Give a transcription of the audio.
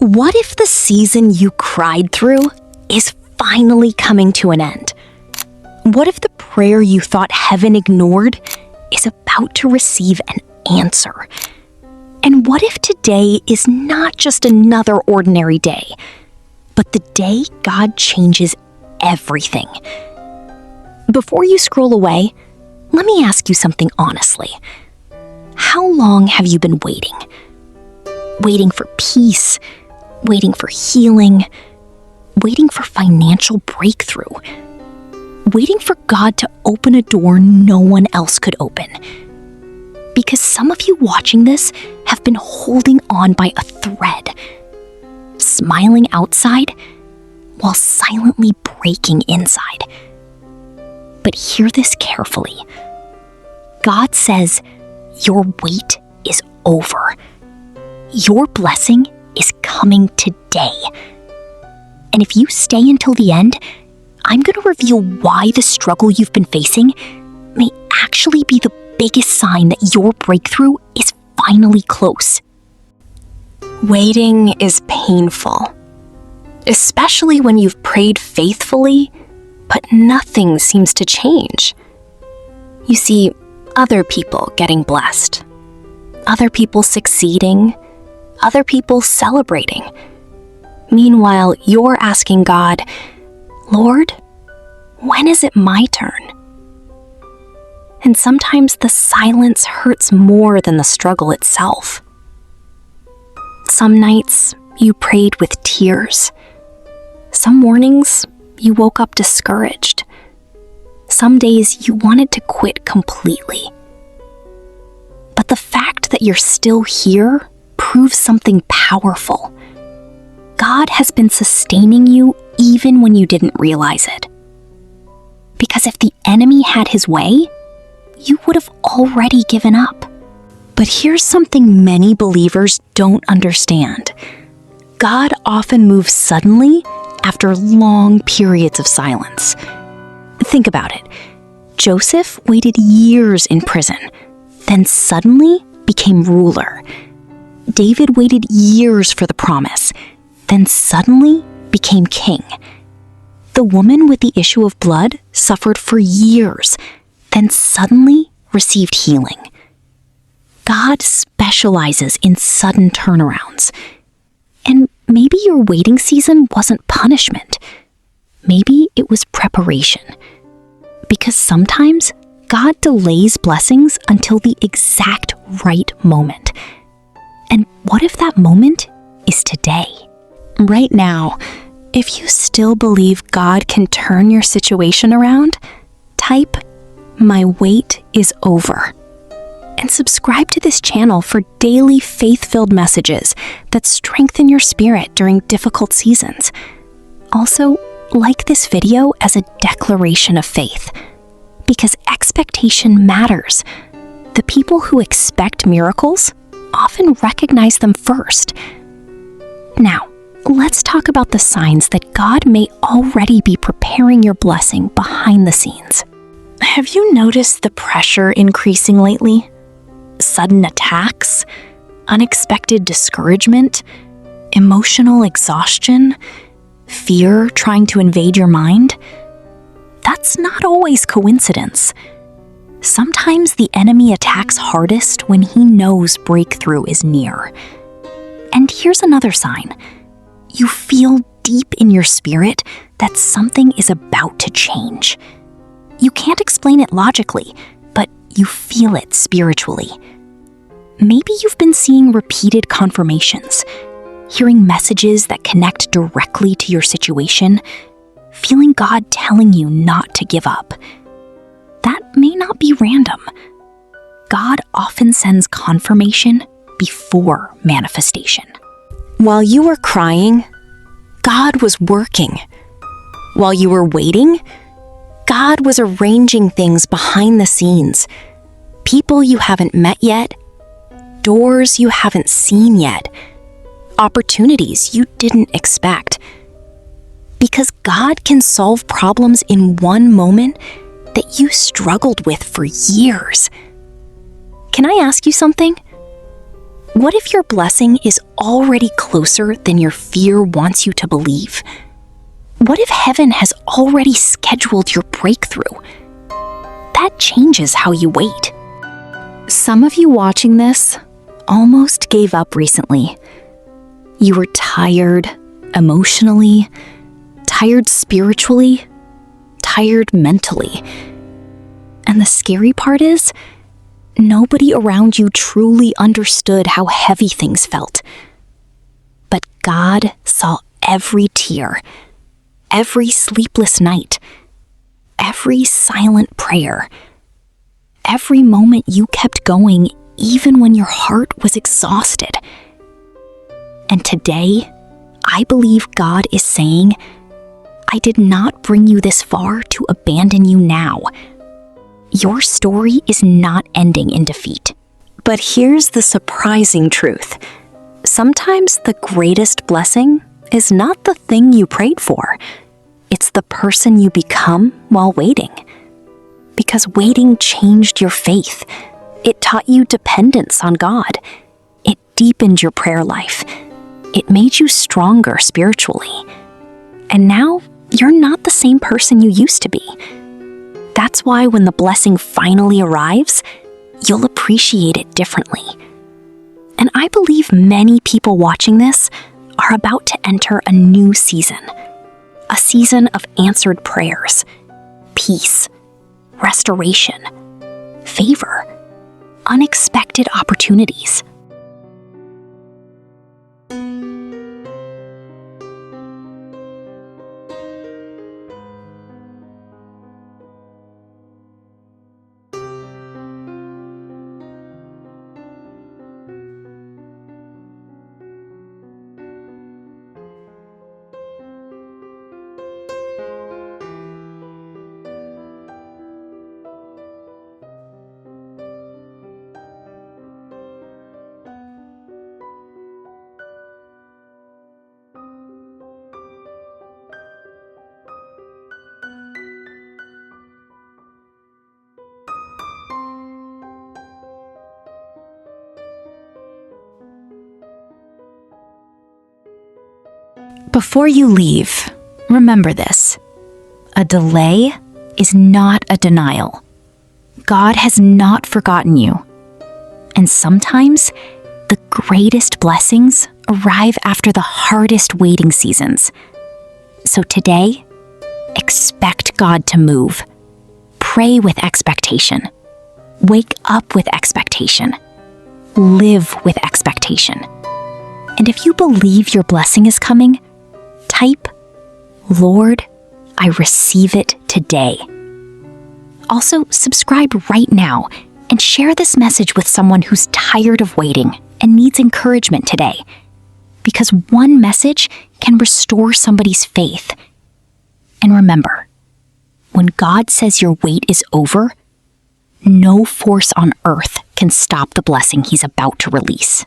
What if the season you cried through is finally coming to an end? What if the prayer you thought heaven ignored is about to receive an answer? And what if today is not just another ordinary day, but the day God changes everything? Before you scroll away, let me ask you something honestly. How long have you been waiting? Waiting for peace, waiting for healing, waiting for financial breakthrough, waiting for God to open a door no one else could open. Because some of you watching this have been holding on by a thread, smiling outside while silently breaking inside. But hear this carefully. God says your wait is over. Your blessing is coming today. And if you stay until the end, I'm going to reveal why the struggle you've been facing may actually be the biggest sign that your breakthrough is finally close. Waiting is painful, especially when you've prayed faithfully, but nothing seems to change. You see other people getting blessed, other people succeeding, other people celebrating. Meanwhile, you're asking God, Lord, when is it my turn? And sometimes the silence hurts more than the struggle itself. Some nights you prayed with tears. Some mornings you woke up discouraged. Some days you wanted to quit completely. But the fact that you're still here proves something powerful. God has been sustaining you even when you didn't realize it. Because if the enemy had his way, you would have already given up. But here's something many believers don't understand. God often moves suddenly after long periods of silence. Think about it. Joseph waited years in prison, then suddenly became ruler. David waited years for the promise, then suddenly became king. The woman with the issue of blood suffered for years, then suddenly received healing. God specializes in sudden turnarounds. And maybe your waiting season wasn't punishment. Maybe it was preparation. Because sometimes God delays blessings until the exact right moment. And what if that moment is today? Right now, if you still believe God can turn your situation around, type, "My wait is over." And subscribe to this channel for daily faith-filled messages that strengthen your spirit during difficult seasons. Also, like this video as a declaration of faith, because expectation matters. The people who expect miracles often recognize them first. Now, let's talk about the signs that God may already be preparing your blessing behind the scenes. Have you noticed the pressure increasing lately? Sudden attacks, unexpected discouragement, emotional exhaustion, fear trying to invade your mind? That's not always coincidence. Sometimes the enemy attacks hardest when he knows breakthrough is near. And here's another sign. You feel deep in your spirit that something is about to change. You can't explain it logically, but you feel it spiritually. Maybe you've been seeing repeated confirmations, hearing messages that connect directly to your situation, feeling God telling you not to give up. That may not be random. God often sends confirmation before manifestation. While you were crying, God was working. While you were waiting, God was arranging things behind the scenes. People you haven't met yet, doors you haven't seen yet, opportunities you didn't expect. Because God can solve problems in one moment that you struggled with for years. Can I ask you something? What if your blessing is already closer than your fear wants you to believe? What if heaven has already scheduled your breakthrough? That changes how you wait. Some of you watching this almost gave up recently. You were tired emotionally, tired spiritually, tired mentally. And the scary part is, nobody around you truly understood how heavy things felt. But God saw every tear, every sleepless night, every silent prayer, every moment you kept going even when your heart was exhausted. And today, I believe God is saying, I did not bring you this far to abandon you now. Your story is not ending in defeat. But here's the surprising truth. Sometimes the greatest blessing is not the thing you prayed for. It's the person you become while waiting. Because waiting changed your faith. It taught you dependence on God. It deepened your prayer life. It made you stronger spiritually. And now, you're not the same person you used to be. That's why when the blessing finally arrives, you'll appreciate it differently. And I believe many people watching this are about to enter a new season. A season of answered prayers, peace, restoration, favor, unexpected opportunities. Before you leave, remember this. A delay is not a denial. God has not forgotten you. And sometimes, the greatest blessings arrive after the hardest waiting seasons. So today, expect God to move. Pray with expectation. Wake up with expectation. Live with expectation. And if you believe your blessing is coming, type, Lord, I receive it today. Also, subscribe right now and share this message with someone who's tired of waiting and needs encouragement today. Because one message can restore somebody's faith. And remember, when God says your wait is over, no force on earth can stop the blessing He's about to release.